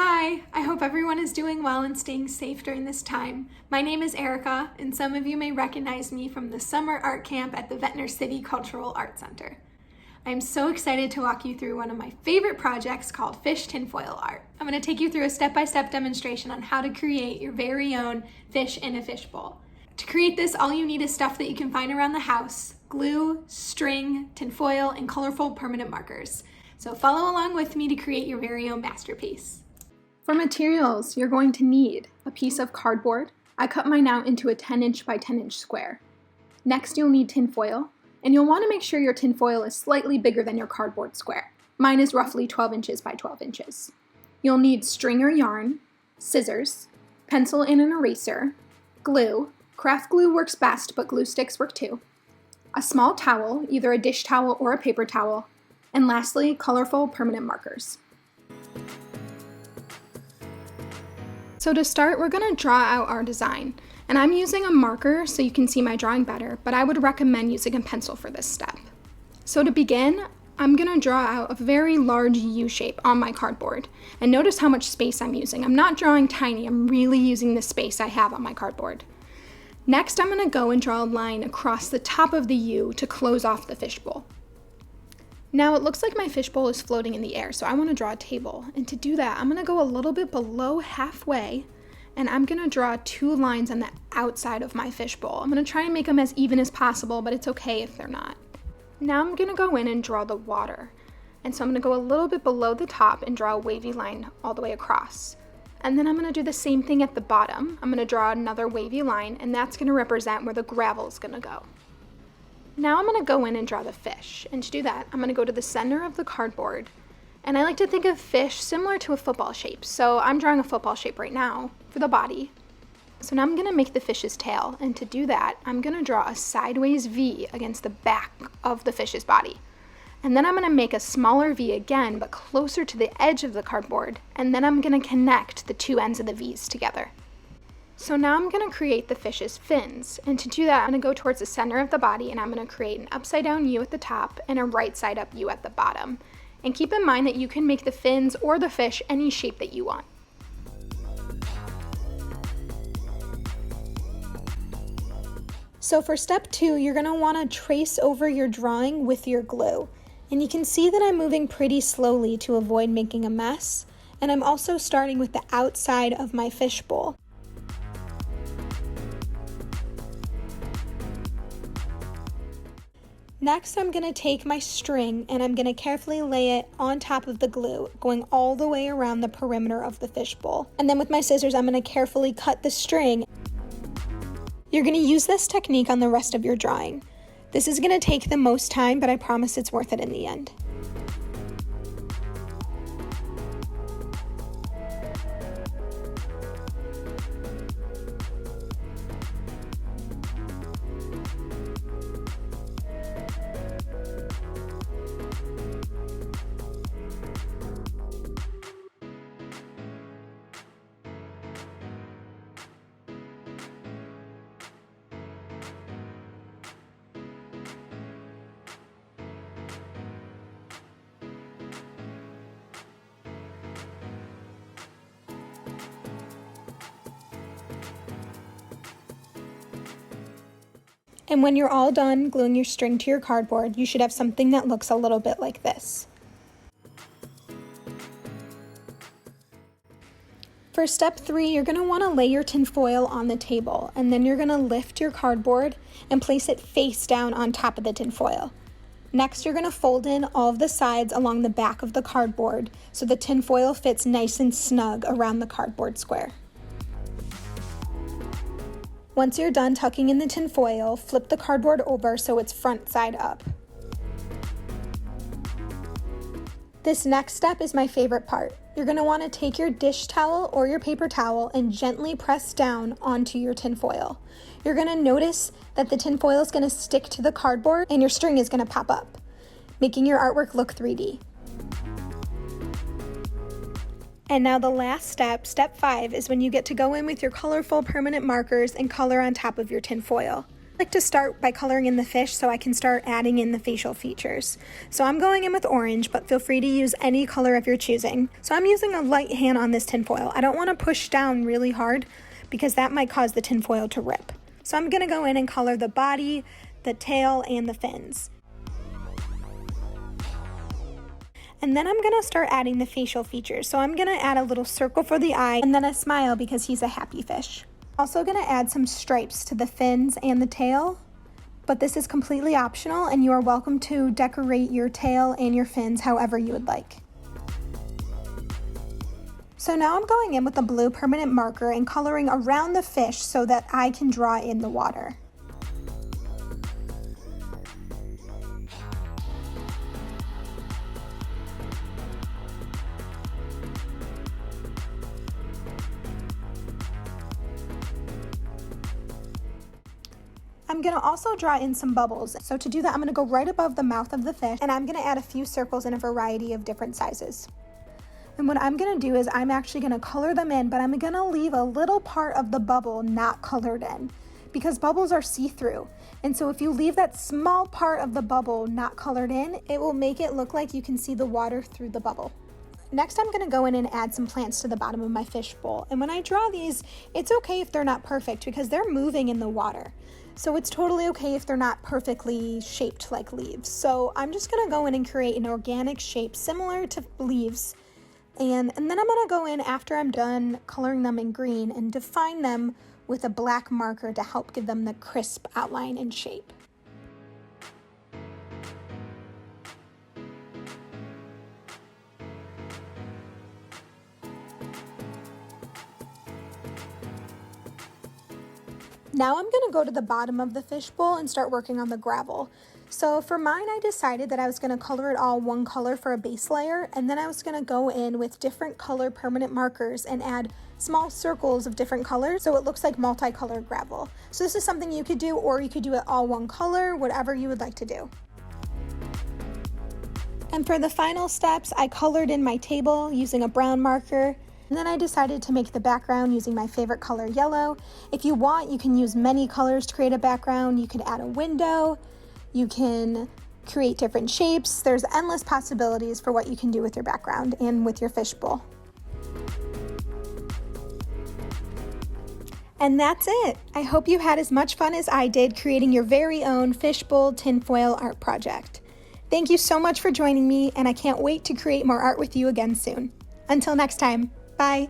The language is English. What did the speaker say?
Hi, I hope everyone is doing well and staying safe during this time. My name is Erica, and some of you may recognize me from the summer art camp at the Ventnor City Cultural Arts Center. I'm so excited to walk you through one of my favorite projects called fish tinfoil art. I'm going to take you through a step-by-step demonstration on how to create your very own fish in a fishbowl. To create this, all you need is stuff that you can find around the house: glue, string, tinfoil, and colorful permanent markers. So follow along with me to create your very own masterpiece. For materials, you're going to need a piece of cardboard. I cut mine out into a 10-inch by 10-inch square. Next, you'll need tinfoil, and you'll want to make sure your tinfoil is slightly bigger than your cardboard square. Mine is roughly 12 inches by 12 inches. You'll need string or yarn, scissors, pencil and an eraser, glue. Craft glue works best, but glue sticks work too. A small towel, either a dish towel or a paper towel, and lastly, colorful permanent markers. So to start, we're going to draw out our design. And I'm using a marker so you can see my drawing better, but I would recommend using a pencil for this step. So to begin, I'm going to draw out a very large U shape on my cardboard. And notice how much space I'm using. I'm not drawing tiny, I'm really using the space I have on my cardboard. Next, I'm going to go and draw a line across the top of the U to close off the fishbowl. Now it looks like my fishbowl is floating in the air, so I want to draw a table. And to do that, I'm going to go a little bit below halfway, and I'm going to draw 2 lines on the outside of my fishbowl. I'm going to try and make them as even as possible, but it's okay if they're not. Now I'm going to go in and draw the water. And so I'm going to go a little bit below the top and draw a wavy line all the way across. And then I'm going to do the same thing at the bottom. I'm going to draw another wavy line, and that's going to represent where the gravel is going to go. Now I'm going to go in and draw the fish, and to do that, I'm going to go to the center of the cardboard, and I like to think of fish similar to a football shape, so I'm drawing a football shape right now for the body. So now I'm going to make the fish's tail, and to do that, I'm going to draw a sideways V against the back of the fish's body. And then I'm going to make a smaller V again, but closer to the edge of the cardboard, and then I'm going to connect the 2 ends of the V's together. So now I'm going to create the fish's fins, and to do that I'm going to go towards the center of the body and I'm going to create an upside down U at the top and a right side up U at the bottom. And keep in mind that you can make the fins or the fish any shape that you want. So for step 2, you're going to want to trace over your drawing with your glue. And you can see that I'm moving pretty slowly to avoid making a mess, and I'm also starting with the outside of my fishbowl. Next, I'm going to take my string and I'm going to carefully lay it on top of the glue, going all the way around the perimeter of the fishbowl. And then with my scissors, I'm going to carefully cut the string. You're going to use this technique on the rest of your drawing. This is going to take the most time, but I promise it's worth it in the end. And when you're all done gluing your string to your cardboard, you should have something that looks a little bit like this. For step 3, you're going to want to lay your tinfoil on the table, and then you're going to lift your cardboard and place it face down on top of the tinfoil. Next, you're going to fold in all of the sides along the back of the cardboard so the tinfoil fits nice and snug around the cardboard square. Once you're done tucking in the tinfoil, flip the cardboard over so it's front side up. This next step is my favorite part. You're going to want to take your dish towel or your paper towel and gently press down onto your tinfoil. You're going to notice that the tinfoil is going to stick to the cardboard and your string is going to pop up, making your artwork look 3D. And now the last step, step 5, is when you get to go in with your colorful permanent markers and color on top of your tinfoil. I like to start by coloring in the fish so I can start adding in the facial features. So I'm going in with orange, but feel free to use any color of your choosing. So I'm using a light hand on this tinfoil. I don't want to push down really hard because that might cause the tinfoil to rip. So I'm going to go in and color the body, the tail, and the fins. And then I'm going to start adding the facial features. So I'm going to add a little circle for the eye and then a smile because he's a happy fish. Also going to add some stripes to the fins and the tail, but this is completely optional and you are welcome to decorate your tail and your fins however you would like. So now I'm going in with a blue permanent marker and coloring around the fish so that I can draw in the water. I'm going to also draw in some bubbles. So to do that, I'm going to go right above the mouth of the fish and I'm going to add a few circles in a variety of different sizes. And what I'm going to do is I'm actually going to color them in, but I'm going to leave a little part of the bubble not colored in because bubbles are see-through. And so if you leave that small part of the bubble not colored in, it will make it look like you can see the water through the bubble. Next, I'm going to go in and add some plants to the bottom of my fishbowl. And when I draw these, it's okay if they're not perfect because they're moving in the water. So it's totally okay if they're not perfectly shaped like leaves. So I'm just going to go in and create an organic shape similar to leaves. And then I'm going to go in after I'm done coloring them in green and define them with a black marker to help give them the crisp outline and shape. Now I'm going to go to the bottom of the fishbowl and start working on the gravel. So for mine, I decided that I was going to color it all one color for a base layer, and then I was going to go in with different color permanent markers and add small circles of different colors so it looks like multicolored gravel. So this is something you could do, or you could do it all one color, whatever you would like to do. And for the final steps, I colored in my table using a brown marker. And then I decided to make the background using my favorite color, yellow. If you want, you can use many colors to create a background. You could add a window. You can create different shapes. There's endless possibilities for what you can do with your background and with your fishbowl. And that's it. I hope you had as much fun as I did creating your very own fishbowl tinfoil art project. Thank you so much for joining me, and I can't wait to create more art with you again soon. Until next time. Bye.